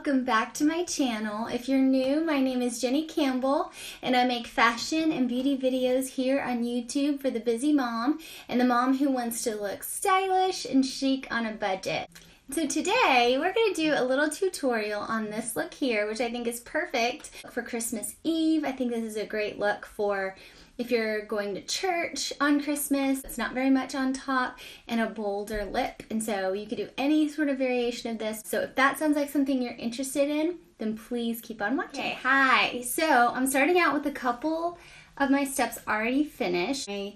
welcome back to my channel. If you're new, my name is Jenny Campbell and I make fashion and beauty videos here on YouTube for the busy mom and the mom who wants to look stylish and chic on a budget. So today we're going to do a little tutorial on this look here, which I think is perfect for Christmas Eve. I think this is a great look for if you're going to church on Christmas. It's not very much on top and a bolder lip. And so you could do any sort of variation of this. So if that sounds like something you're interested in, then please keep on watching. Okay, hi. So I'm starting out with a couple of my steps already finished. My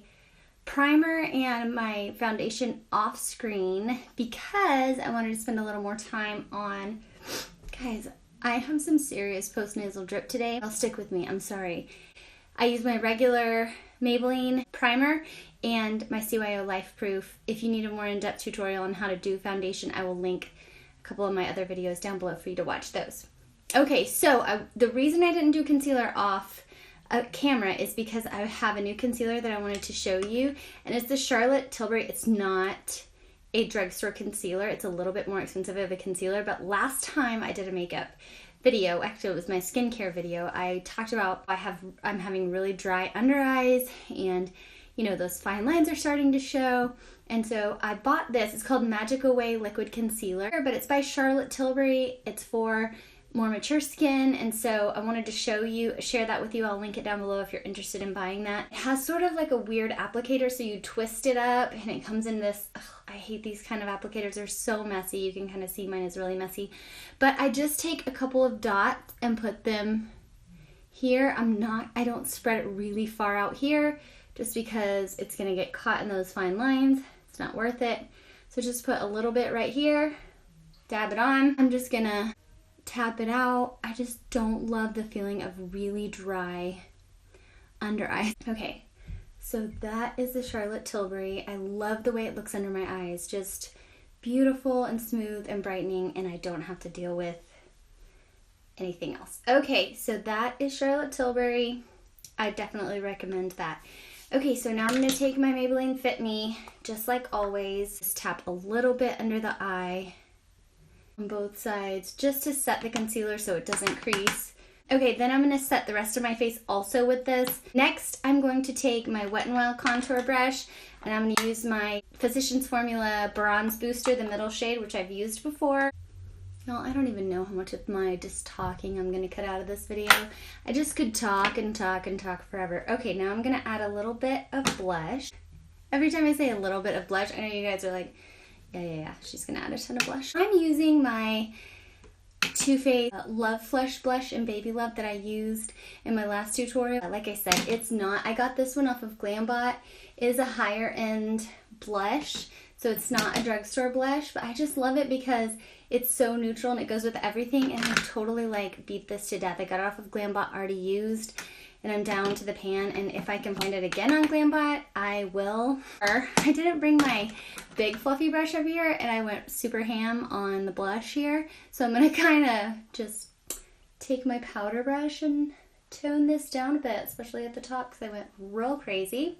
primer and my foundation off screen because I wanted to spend a little more time on, guys, I have some serious post-nasal drip today. I'll stick with me, I'm sorry. I use my regular Maybelline primer and my CYO Life Proof. If you need a more in-depth tutorial on how to do foundation, I will link a couple of my other videos down below for you to watch those. Okay, so the reason I didn't do concealer off camera is because I have a new concealer that I wanted to show you, and it's the Charlotte Tilbury. It's not a drugstore concealer. It's a little bit more expensive of a concealer, but last time I did a makeup video, actually it was my skincare video, I talked about I'm having really dry under eyes and you know those fine lines are starting to show, and so I bought this. It's called Magic Away Liquid Concealer, but it's by Charlotte Tilbury. It's for more mature skin, and so I wanted to share that with you. I'll link it down below if you're interested in buying that. It has sort of like a weird applicator, so you twist it up and it comes in this, I hate these kind of applicators. They're so messy. You can kind of see mine is really messy. But I just take a couple of dots and put them here. I don't spread it really far out here just because it's gonna get caught in those fine lines. It's not worth it. So just put a little bit right here, dab it on. I'm just gonna tap it out. I just don't love the feeling of really dry under eyes. Okay, so that is the Charlotte Tilbury. I love the way it looks under my eyes. Just beautiful and smooth and brightening, and I don't have to deal with anything else. Okay, so that is Charlotte Tilbury. I definitely recommend that. Okay, so now I'm going to take my Maybelline Fit Me, just like always. Just tap a little bit under the eye on both sides just to set the concealer so it doesn't crease. Okay, then I'm going to set the rest of my face also with this. Next, I'm going to take my Wet n Wild contour brush and I'm going to use my Physicians Formula Bronze Booster, the middle shade, which I've used before. Well, I don't even know how much of my just talking I'm going to cut out of this video. I just could talk and talk and talk forever. Okay, now I'm going to add a little bit of blush. Every time I say a little bit of blush, I know you guys are like, yeah, she's gonna add a ton of blush. I'm using my Too Faced Love Flush Blush in Baby Love that I used in my last tutorial. Like I said, I got this one off of GlamBot. It is a higher end blush, so it's not a drugstore blush, but I just love it because it's so neutral and it goes with everything, and I totally like beat this to death. I got it off of GlamBot already used, and I'm down to the pan, and if I can find it again on GlamBot, I will. I didn't bring my big fluffy brush over here, and I went super ham on the blush here, so I'm going to kind of just take my powder brush and tone this down a bit, especially at the top because I went real crazy.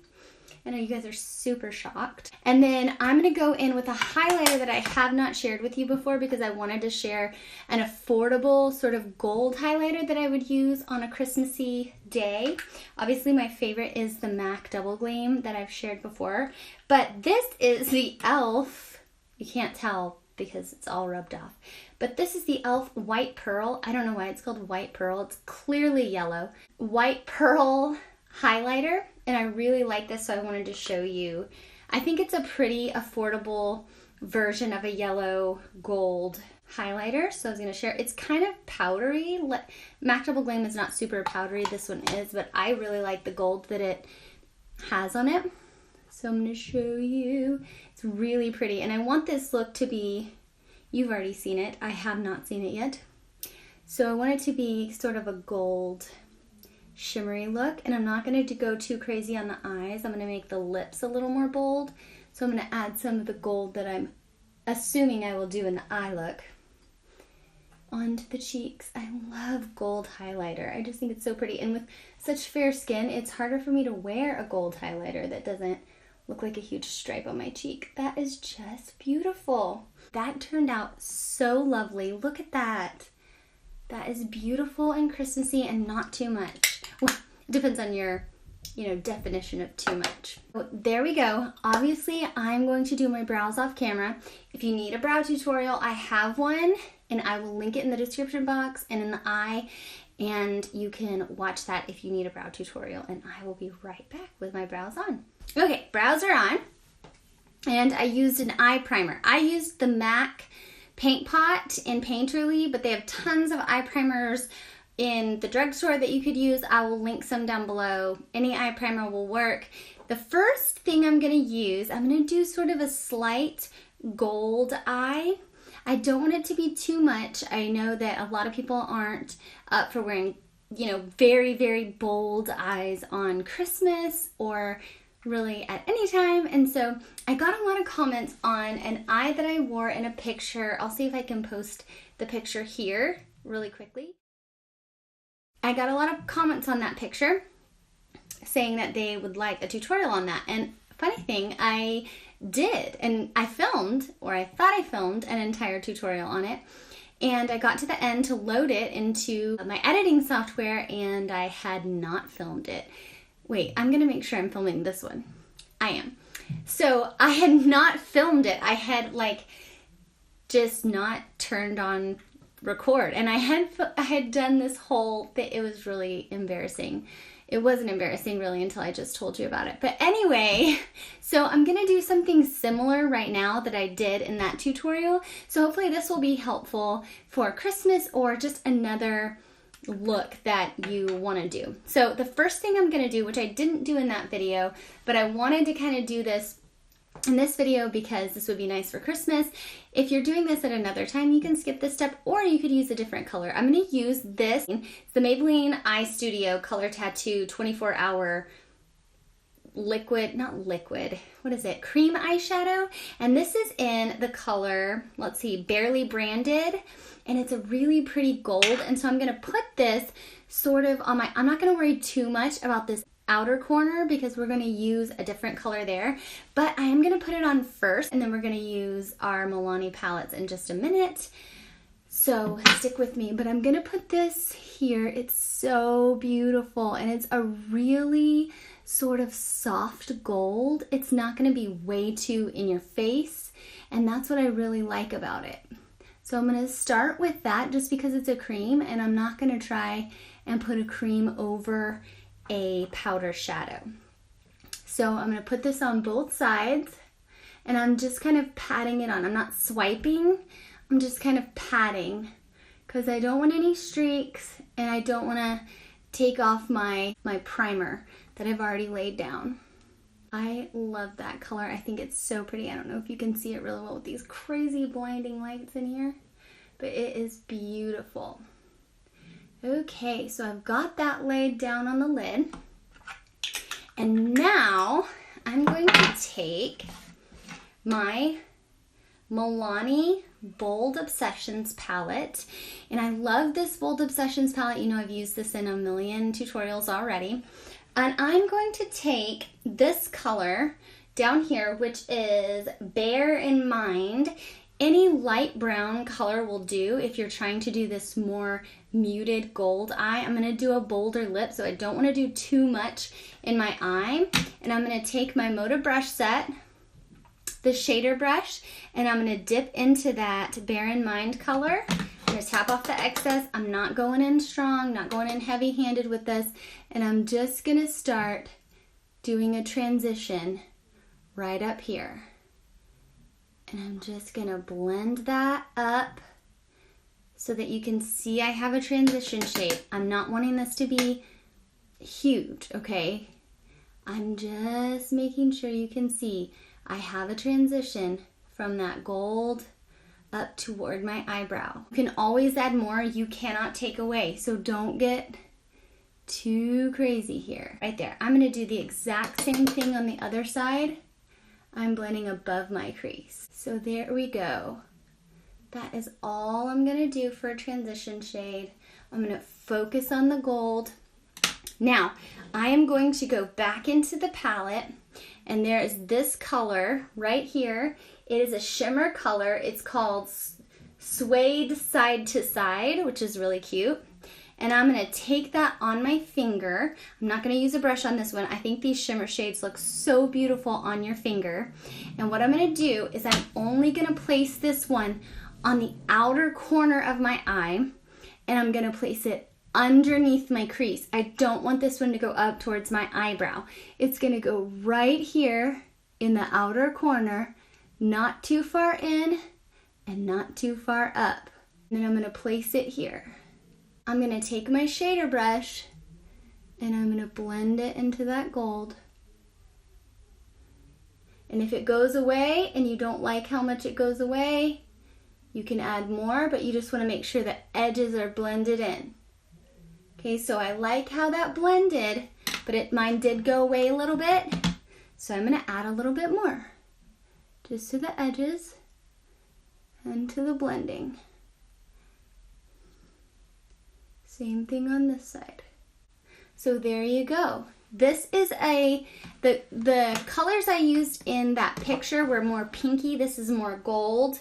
I know you guys are super shocked. And then I'm going to go in with a highlighter that I have not shared with you before because I wanted to share an affordable sort of gold highlighter that I would use on a Christmassy day. Obviously my favorite is the MAC Double Gleam that I've shared before, but this is the e.l.f. You can't tell because it's all rubbed off, but this is the e.l.f. White Pearl. I don't know why it's called White Pearl. It's clearly yellow. White Pearl highlighter, and I really like this, so I wanted to show you. I think it's a pretty affordable version of a yellow gold highlighter, so I was going to share. It's kind of powdery. MAC Double Gleam is not super powdery, this one is, but I really like the gold that it has on it. So I'm going to show you. It's really pretty, and I want this look to be, you've already seen it, I have not seen it yet. So I want it to be sort of a gold shimmery look, and I'm not going to go too crazy on the eyes. I'm going to make the lips a little more bold, so I'm going to add some of the gold that I'm assuming I will do in the eye look onto the cheeks. I love gold highlighter. I just think it's so pretty, and with such fair skin, it's harder for me to wear a gold highlighter that doesn't look like a huge stripe on my cheek. That is just beautiful. That turned out so lovely. Look at that. That is beautiful and Christmassy and not too much. Well, it depends on your, definition of too much. So there we go. Obviously, I'm going to do my brows off camera. If you need a brow tutorial, I have one, and I will link it in the description box and in the eye, and you can watch that if you need a brow tutorial, and I will be right back with my brows on. Okay, brows are on, and I used an eye primer. I used the MAC Paint Pot in Painterly, but they have tons of eye primers in the drugstore that you could use. I will link some down below. Any eye primer will work. The first thing I'm going to use, I'm going to do sort of a slight gold eye. I don't want it to be too much. I know that a lot of people aren't up for wearing, very, very bold eyes on Christmas or really at any time. And so I got a lot of comments on an eye that I wore in a picture. I'll see if I can post the picture here really quickly. I got a lot of comments on that picture saying that they would like a tutorial on that. And funny thing, I did, and I filmed, or I thought I filmed, an entire tutorial on it. And I got to the end to load it into my editing software, and I had not filmed it. Wait, I'm gonna make sure I'm filming this one. I am. So I had not filmed it. I had just not turned on record, and I had done this whole thing. It was really embarrassing. It wasn't embarrassing really until I just told you about it. But anyway, so I'm gonna do something similar right now that I did in that tutorial. So hopefully this will be helpful for Christmas or just another look that you want to do. So the first thing I'm going to do, which I didn't do in that video, but I wanted to kind of do this in this video because this would be nice for Christmas. If you're doing this at another time, you can skip this step, or you could use a different color. I'm going to use this. It's the Maybelline Eye Studio Color Tattoo 24-hour liquid, not liquid, what is it? Cream eyeshadow. And this is in the color, let's see, Barely Branded. And it's a really pretty gold. And so I'm going to put this sort of on my, I'm not going to worry too much about this outer corner because we're going to use a different color there. But I am going to put it on first, and then we're going to use our Milani palettes in just a minute. So stick with me. But I'm going to put this here. It's so beautiful. And it's a really sort of soft gold. It's not going to be way too in your face. And that's what I really like about it. So I'm going to start with that just because it's a cream, and I'm not going to try and put a cream over a powder shadow. So I'm going to put this on both sides, and I'm just kind of patting it on. I'm not swiping, I'm just kind of patting because I don't want any streaks, and I don't want to take off my primer that I've already laid down. I love that color. I think it's so pretty. I don't know if you can see it really well with these crazy blinding lights in here, but it is beautiful. Okay, so I've got that laid down on the lid. And now I'm going to take my Milani Bold Obsessions palette. And I love this Bold Obsessions palette. You know, I've used this in a million tutorials already. And I'm going to take this color down here, which is Bear in Mind. Any light brown color will do if you're trying to do this more muted gold eye. I'm going to do a bolder lip, so I don't want to do too much in my eye. And I'm going to take my Moda brush set, the shader brush, and I'm going to dip into that Bear in Mind color. I'm going to tap off the excess. I'm not going in strong, not going in heavy-handed with this. And I'm just going to start doing a transition right up here. And I'm just going to blend that up so that you can see I have a transition shade. I'm not wanting this to be huge, okay? I'm just making sure you can see I have a transition from that gold up toward my eyebrow. You can always add more. You cannot take away. So don't get too crazy here. Right there. I'm going to do the exact same thing on the other side. I'm blending above my crease. So there we go. That is all I'm going to do for a transition shade. I'm going to focus on the gold. Now, I am going to go back into the palette, and there is this color right here. It is a shimmer color. It's called suede side to side, which is really cute. And I'm gonna take that on my finger. I'm not gonna use a brush on this one. I think these shimmer shades look so beautiful on your finger. And what I'm gonna do is I'm only gonna place this one on the outer corner of my eye, and I'm gonna place it underneath my crease. I don't want this one to go up towards my eyebrow. It's gonna go right here in the outer corner, not too far in and not too far up. And then I'm gonna place it here. I'm gonna take my shader brush and I'm gonna blend it into that gold. And if it goes away and you don't like how much it goes away, you can add more, but you just wanna make sure the edges are blended in. Okay, so I like how that blended, but mine did go away a little bit. So I'm gonna add a little bit more, just to the edges and to the blending. Same thing on this side. So there you go. This is the colors I used in that picture were more pinky. This is more gold,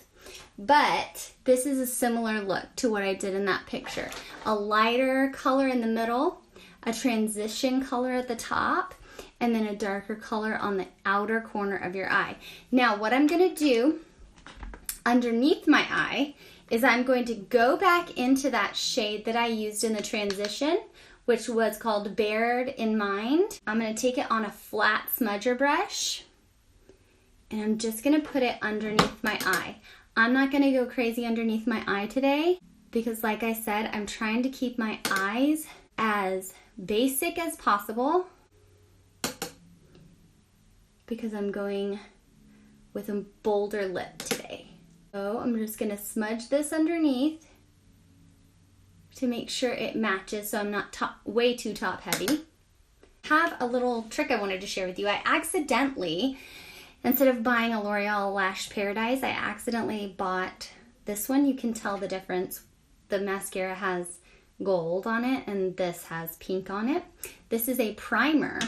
but this is a similar look to what I did in that picture. A lighter color in the middle, a transition color at the top, and then a darker color on the outer corner of your eye. Now what I'm gonna do underneath my eye is I'm going to go back into that shade that I used in the transition, which was called Bared in Mind. I'm gonna take it on a flat smudger brush, and I'm just gonna put it underneath my eye. I'm not gonna go crazy underneath my eye today, because like I said, I'm trying to keep my eyes as basic as possible, because I'm going with a bolder lip today. So I'm just gonna smudge this underneath to make sure it matches so I'm not way too top heavy. Have a little trick I wanted to share with you. I accidentally, instead of buying a L'Oreal Lash Paradise, I accidentally bought this one. You can tell the difference. The mascara has gold on it and this has pink on it. This is a primer.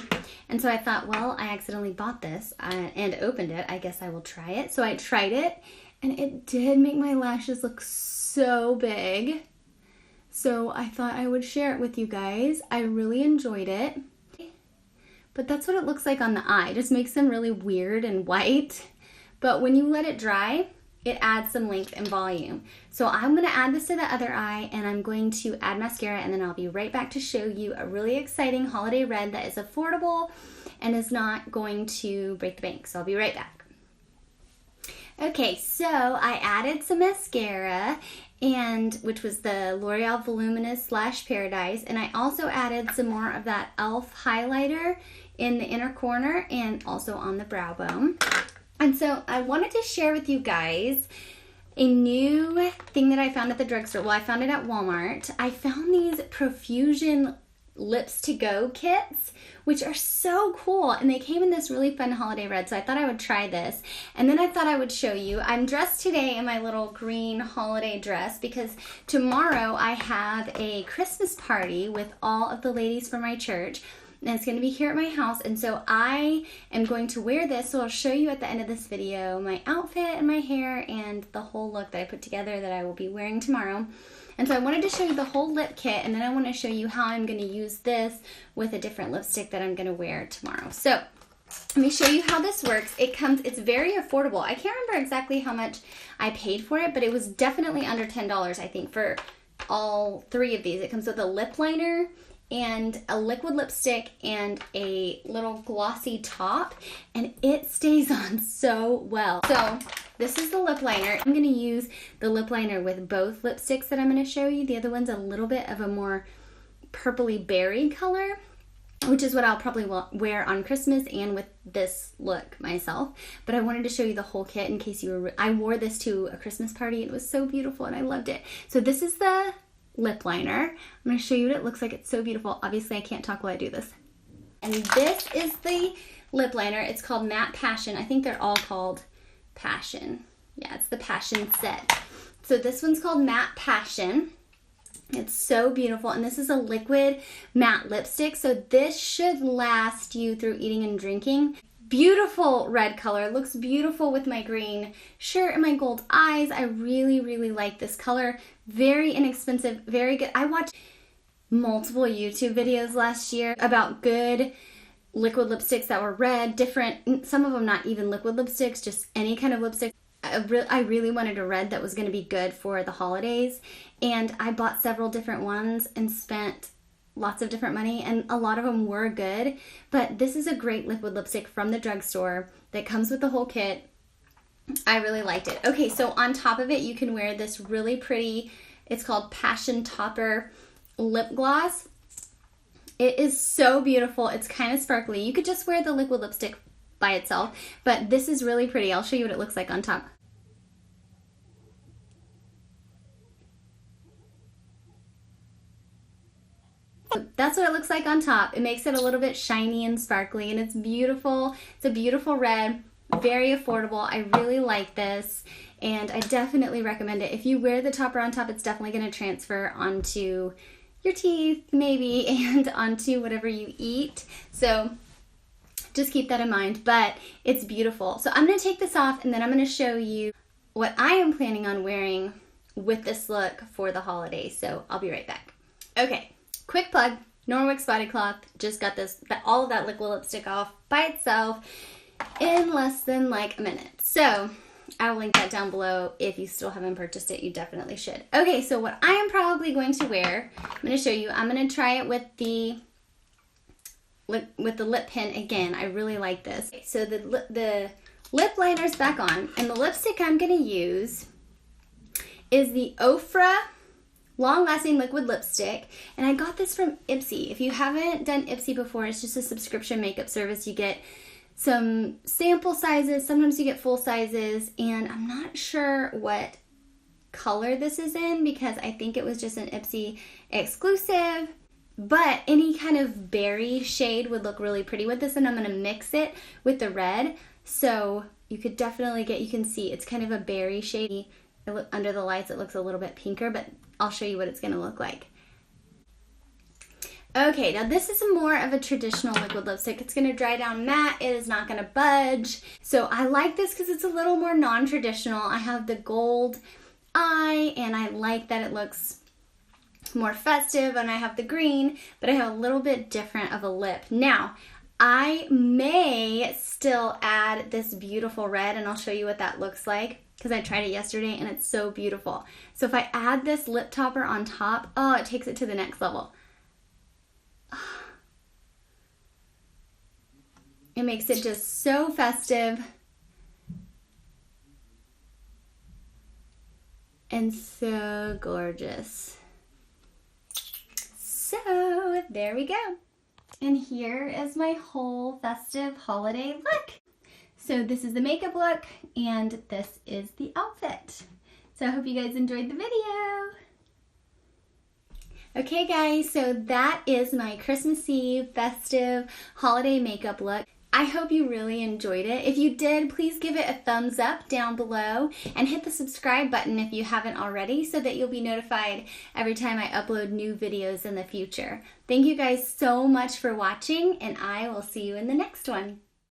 And so I thought, well, I accidentally bought this and opened it. I guess I will try it. So I tried it, and it did make my lashes look so big. So I thought I would share it with you guys. I really enjoyed it. But that's what it looks like on the eye. It just makes them really weird and white. But when you let it dry, it adds some length and volume. So I'm gonna add this to the other eye, and I'm going to add mascara, and then I'll be right back to show you a really exciting holiday red that is affordable and is not going to break the bank. So I'll be right back. Okay, so I added some mascara, which was the L'Oreal Voluminous Lash Paradise, and I also added some more of that e.l.f. highlighter in the inner corner and also on the brow bone. And so I wanted to share with you guys a new thing that I found at the drugstore. Well, I found it at Walmart. I found these Profusion Lips to Go kits, which are so cool, and they came in this really fun holiday red, so I thought I would try this. And then I thought I would show you. I'm dressed today in my little green holiday dress because tomorrow I have a Christmas party with all of the ladies from my church, and it's going to be here at my house, and so I am going to wear this. So I'll show you at the end of this video my outfit and my hair and the whole look that I put together that I will be wearing tomorrow. And so I wanted to show you the whole lip kit, and then I want to show you how I'm going to use this with a different lipstick that I'm going to wear tomorrow. So let me show you how this works. It's very affordable. I can't remember exactly how much I paid for it, but it was definitely under $10, I think, for all three of these. It comes with a lip liner and a liquid lipstick and a little glossy top, and it stays on so well. So this is the lip liner. I'm going to use the lip liner with both lipsticks that I'm going to show you. The other one's a little bit of a more purpley berry color, which is what I'll probably wear on Christmas and with this look myself. But I wanted to show you the whole kit in case you were... I wore this to a Christmas party. It was so beautiful and I loved it. So this is the lip liner. I'm going to show you what it looks like. It's so beautiful. Obviously, I can't talk while I do this. And this is the lip liner. It's called Matte Passion. I think they're all called Passion. Yeah, it's the Passion set. So this one's called Matte Passion. It's so beautiful, and this is a liquid matte lipstick, so this should last you through eating and drinking. Beautiful red color. Looks beautiful with my green shirt and my gold eyes. I really, really like this color. Very inexpensive, very good. I watched multiple YouTube videos last year about good liquid lipsticks that were red, different, some of them not even liquid lipsticks, just any kind of lipstick. I really wanted a red that was going to be good for the holidays, and I bought several different ones and spent lots of different money, and a lot of them were good, but this is a great liquid lipstick from the drugstore that comes with the whole kit. I really liked it. Okay, so on top of it, you can wear this really pretty, it's called Passion Topper lip gloss. It is so beautiful. It's kind of sparkly. You could just wear the liquid lipstick by itself, but this is really pretty. I'll show you what it looks like on top. So that's what it looks like on top. It makes it a little bit shiny and sparkly, and it's beautiful. It's a beautiful red, very affordable. I really like this, and I definitely recommend it. If you wear the topper on top, it's definitely going to transfer onto your teeth, maybe, and onto whatever you eat. So just keep that in mind, but it's beautiful. So I'm going to take this off, and then I'm going to show you what I am planning on wearing with this look for the holidays. So I'll be right back. Okay. Quick plug, Norwex Body Cloth, just got all of that liquid lipstick off by itself in less than like a minute. So I will link that down below. If you still haven't purchased it, you definitely should. Okay, so what I am probably going to wear, I'm going to show you. I'm going to try it with the lip pen again. I really like this. Okay, so the lip liner's back on, and the lipstick I'm going to use is the Ofra long-lasting liquid lipstick, and I got this from Ipsy. If you haven't done Ipsy before, it's just a subscription makeup service. You get some sample sizes, sometimes you get full sizes, and I'm not sure what color this is in because I think it was just an Ipsy exclusive, but any kind of berry shade would look really pretty with this, and I'm going to mix it with the red, so you could definitely get, you can see it's kind of a berry shade. Under the lights it looks a little bit pinker, but I'll show you what it's going to look like. Okay, now this is more of a traditional liquid lipstick. It's going to dry down matte. It is not going to budge. So I like this because it's a little more non-traditional. I have the gold eye, and I like that it looks more festive, and I have the green, but I have a little bit different of a lip. Now, I may still add this beautiful red, and I'll show you what that looks like, because I tried it yesterday and it's so beautiful. So if I add this lip topper on top, oh, it takes it to the next level. It makes it just so festive and so gorgeous. So there we go. And here is my whole festive holiday look. So this is the makeup look, and this is the outfit. So I hope you guys enjoyed the video. Okay guys, so that is my Christmas Eve festive holiday makeup look. I hope you really enjoyed it. If you did, please give it a thumbs up down below and hit the subscribe button if you haven't already so that you'll be notified every time I upload new videos in the future. Thank you guys so much for watching, and I will see you in the next one.